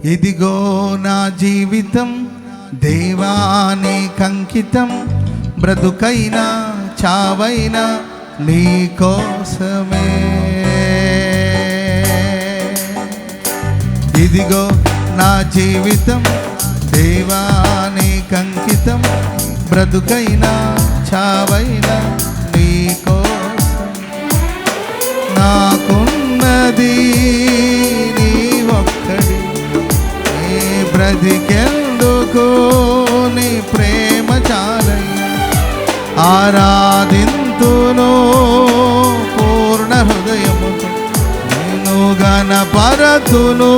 ఇదిగో నా జీవితం దేవానికంకితం, బ్రతుకైనా చావైనా నీ కోసమే. ఇదిగో నా జీవితం దేవానికంకితం, బ్రతుకైనా చావైనా నీ కోసం. నాకున్నది నీ ఒక్కడి, నీ బ్రతికెందుకు నీ ప్రేమ చాలయ్యా. ఆరాధింతును పూర్ణ హృదయముతో, నేను గణపరతును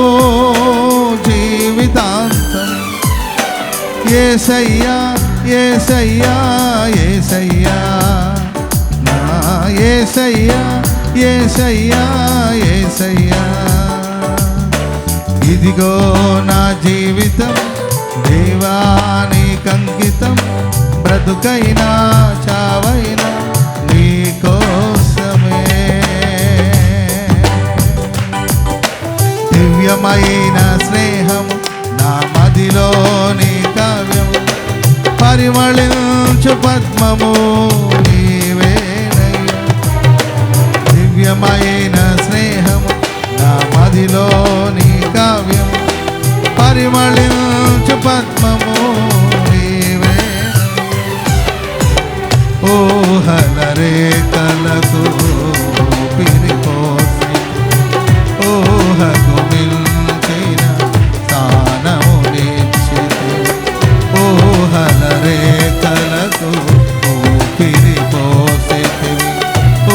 జీవితాంతం. యేసయ్యా యేసయ్యా యేసయ్యా నా యేసయ్యా యేసయ్యా యేసయ్యా. ఇదిగో నా జీవితం దేవానికంకితం, బ్రతుకైనా చావైనా నీ కోసమే. దివ్యమైన స్నేహము నా మదిలోని కావ్యము, పరిమళించు పద్మము నీవేనయ్యా. దివ్యమైన స్నేహము నా మదిలోని కావ్యము, పరిమళించు పద్మము నీవేనయ్యా. ఊహలరే కలకు పిరిపోసి, ఊహకు మిల్చిన స్థానము నిశ్చితి. ఊహలరే కలకు పిరిపోసితివి,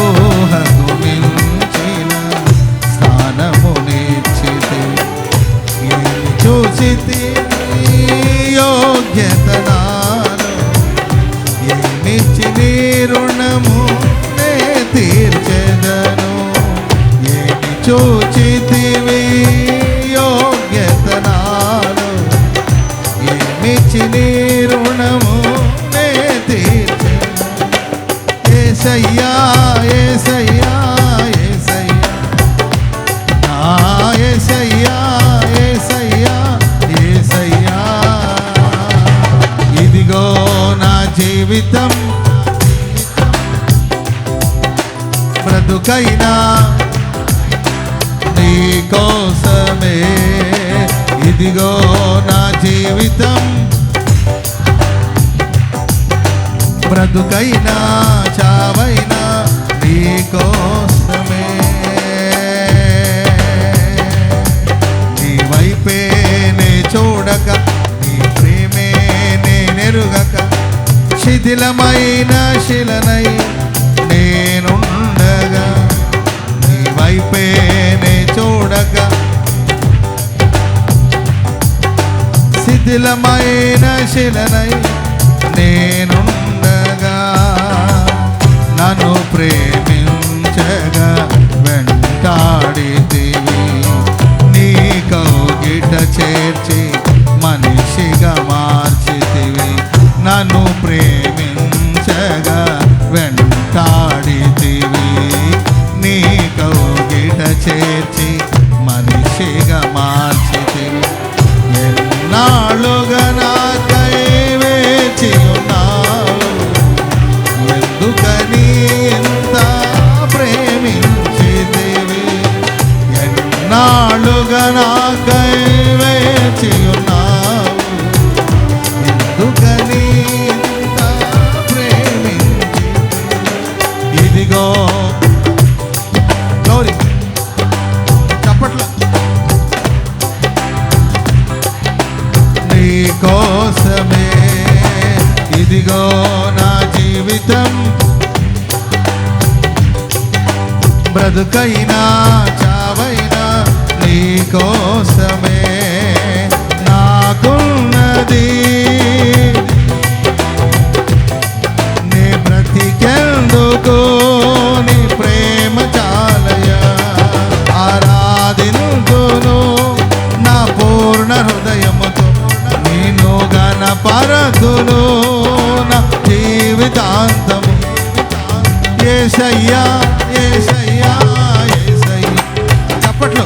ఊహకు మిల్చిన స్థానము నిశ్చితివి. చూసితి యోగ్యత నాలో, ఏమిచ్చి నీ రుణము నే తీర్చెదను. ఏమి చూచితివి యోగ్యత నాలో, ఏమిచ్చి నీ రుణము నే తీర్చెదను. యేసయ్యా యేసయ్యా యేసయ్యా నా యేసయ్యా యేసయ్యా యేసయ్యా. ఇదిగో నా జీవితం బ్రతుకైనా నీ కోసమే. ఇదిగో నా జీవితం బ్రతుకైనా చావైనా నీ కోసమే. నీ వైపే నే చూడక, నీ ప్రేమే నేనెరుగక, శిథిలమైన శిలనై నేనుండగా. నీ వైపే నే చూడక, శిథిలమైన శిలనై నేనుండగా. నన్ను ప్రేమించగా వెంటాడితివి, నీ కౌగిట చేర్చి మనిషిగా మార్చితివి. నన్ను ప్రేమించగా వెంటాడితివి, నీ కౌగిట చేర్చి మనిషిగా మార్చితివి. ఎన్నాళ్ళుగా నాకై వేచి ఉన్నావు, ఎందుకని ఇంత ప్రేమించితివి. ఎన్నాళ్ళుగా నాకై వేచి ఉన్నావు, ఎందుకని ఇంత ప్రేమించితివి. ఇదిగో గౌరీ చప్పట్లు. నీ కోసమే ఇదిగో నా జీవితం, బ్రతుకైనా చావైనా నీ కోసమే. నాకున్నది నీ బ్రతికెందుకు నీ ప్రేమ చాలయ్యా. ఆరాధింతును నా పూర్ణ హృదయముతో, నేను గణపరతును నా జీవితాంతము. యేసయ్యా యేసయ్యా యేసయ్యా. చప్పట్లు.